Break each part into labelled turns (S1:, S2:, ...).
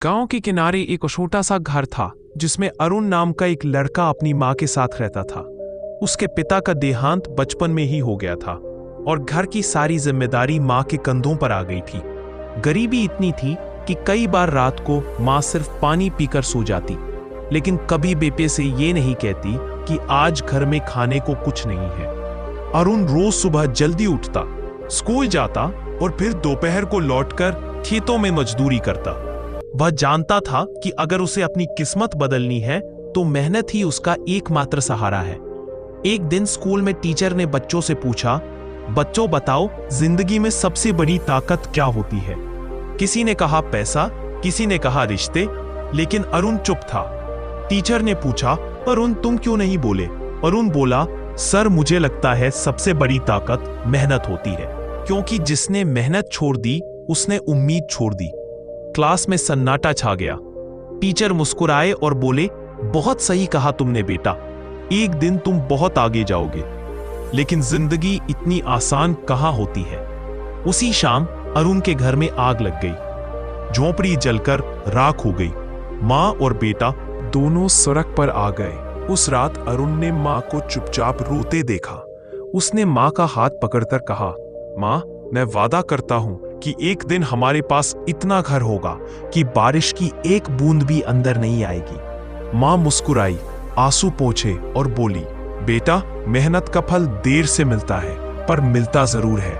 S1: गांव के किनारे एक छोटा सा घर था जिसमें अरुण नाम का एक लड़का अपनी माँ के साथ रहता था। उसके पिता का देहांत बचपन में ही हो गया था और घर की सारी जिम्मेदारी माँ के कंधों पर आ गई थी। गरीबी इतनी थी कि कई बार रात को माँ सिर्फ पानी पीकर सो जाती, लेकिन कभी बेटे से ये नहीं कहती कि आज घर में खाने को कुछ नहीं है। अरुण रोज सुबह जल्दी उठता, स्कूल जाता और फिर दोपहर को लौटकर खेतों में मजदूरी करता। वह जानता था कि अगर उसे अपनी किस्मत बदलनी है तो मेहनत ही उसका एकमात्र सहारा है। एक दिन स्कूल में टीचर ने बच्चों से पूछा, बच्चों बताओ जिंदगी में सबसे बड़ी ताकत क्या होती है? किसी ने कहा पैसा, किसी ने कहा रिश्ते, लेकिन अरुण चुप था। टीचर ने पूछा, अरुण तुम क्यों नहीं बोले? अरुण बोला, सर मुझे लगता है सबसे बड़ी ताकत मेहनत होती है, क्योंकि जिसने मेहनत छोड़ दी उसने उम्मीद छोड़ दी। क्लास में सन्नाटा छा गया। टीचर मुस्कुराए और बोले, बहुत सही कहा तुमने बेटा, एक दिन तुम बहुत आगे जाओगे। लेकिन जिंदगी इतनी आसान कहां होती है। उसी शाम अरुण के घर में आग लग गई। झोंपड़ी जलकर राख हो गई। माँ और बेटा दोनों सड़क पर आ गए। उस रात अरुण ने माँ को चुपचाप रोते देखा। उसने माँ का हाथ पकड़कर कहा, माँ मैं वादा करता हूं कि एक दिन हमारे पास इतना घर होगा कि बारिश की एक बूंद भी अंदर नहीं आएगी। माँ मुस्कुराई, आंसू पोंछे और बोली, बेटा मेहनत का फल देर से मिलता है पर मिलता जरूर है।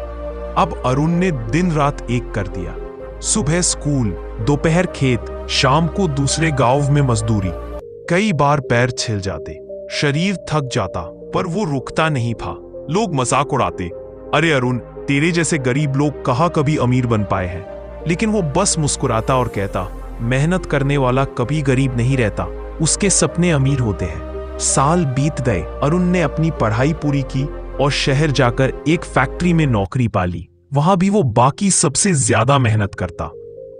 S1: अब अरुण ने दिन रात एक कर दिया। सुबह स्कूल, दोपहर खेत, शाम को दूसरे गांव में मजदूरी। कई बार पैर छिल जाते, शरीर थक जाता, पर वो रुकता नहीं था। लोग मजाक उड़ाते, अरे अरुण तेरे जैसे गरीब लोग कहाँ कभी अमीर बन पाए हैं। लेकिन वो बस मुस्कुराता और कहता, मेहनत करने वाला कभी गरीब नहीं रहता, उसके सपने अमीर होते हैं। साल बीत गए। अरुण ने अपनी पढ़ाई पूरी की और शहर जाकर एक फैक्ट्री में नौकरी पा ली। वहां भी वो बाकी सबसे ज्यादा मेहनत करता।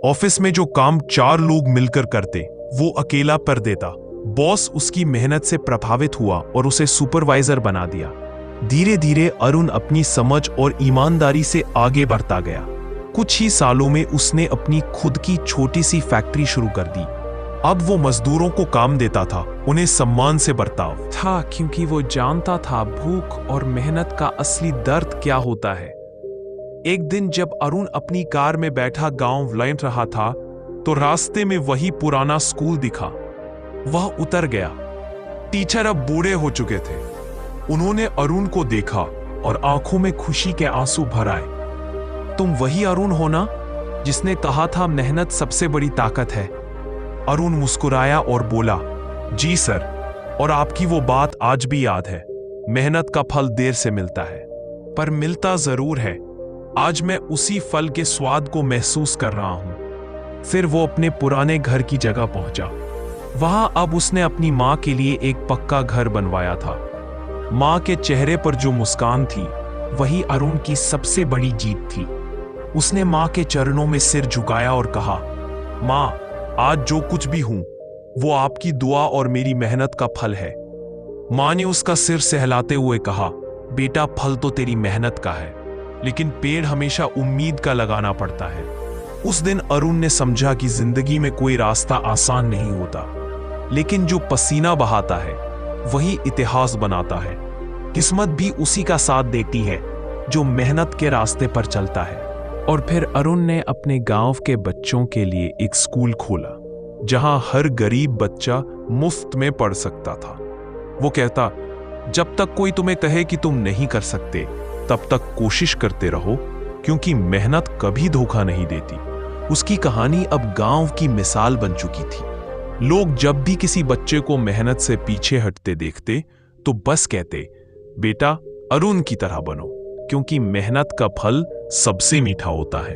S1: ऑफिस में जो काम 4 लोग मिलकर करते वो अकेला कर देता। बॉस उसकी मेहनत से प्रभावित हुआ और उसे सुपरवाइजर बना दिया। धीरे धीरे अरुण अपनी समझ और ईमानदारी से आगे बढ़ता गया। कुछ ही सालों में उसने अपनी खुद की छोटी सी फैक्ट्री शुरू कर दी। अब वो मजदूरों को काम देता था, उन्हें सम्मान से बर्ताव था, क्योंकि वो जानता था भूख और मेहनत का असली दर्द क्या होता है। एक दिन जब अरुण अपनी कार में बैठा गांव लौट रहा था तो रास्ते में वही पुराना स्कूल दिखा। वह उतर गया। टीचर अब बूढ़े हो चुके थे। उन्होंने अरुण को देखा और आंखों में खुशी के आंसू भर आए। तुम वही अरुण हो ना जिसने कहा था मेहनत सबसे बड़ी ताकत है? अरुण मुस्कुराया और बोला, जी सर, और आपकी वो बात आज भी याद है। मेहनत का फल देर से मिलता है पर मिलता जरूर है। आज मैं उसी फल के स्वाद को महसूस कर रहा हूं। फिर वो अपने पुराने घर की जगह पहुंचा। वहां अब उसने अपनी मां के लिए एक पक्का घर बनवाया था। मां के चेहरे पर जो मुस्कान थी वही अरुण की सबसे बड़ी जीत थी। उसने मां के चरणों में सिर झुकाया और कहा, मां आज जो कुछ भी हूं वो आपकी दुआ और मेरी मेहनत का फल है। मां ने उसका सिर सहलाते हुए कहा, बेटा फल तो तेरी मेहनत का है, लेकिन पेड़ हमेशा उम्मीद का लगाना पड़ता है। उस दिन अरुण ने समझा कि जिंदगी में कोई रास्ता आसान नहीं होता, लेकिन जो पसीना बहाता है वही इतिहास बनाता है। किस्मत भी उसी का साथ देती है जो मेहनत के रास्ते पर चलता है। और फिर अरुण ने अपने गांव के बच्चों के लिए एक स्कूल खोला जहां हर गरीब बच्चा मुफ्त में पढ़ सकता था। वो कहता, जब तक कोई तुम्हें कहे कि तुम नहीं कर सकते तब तक कोशिश करते रहो, क्योंकि मेहनत कभी धोखा नहीं देती। उसकी कहानी अब गांव की मिसाल बन चुकी थी। लोग जब भी किसी बच्चे को मेहनत से पीछे हटते देखते तो बस कहते, बेटा अरुण की तरह बनो, क्योंकि मेहनत का फल सबसे मीठा होता है।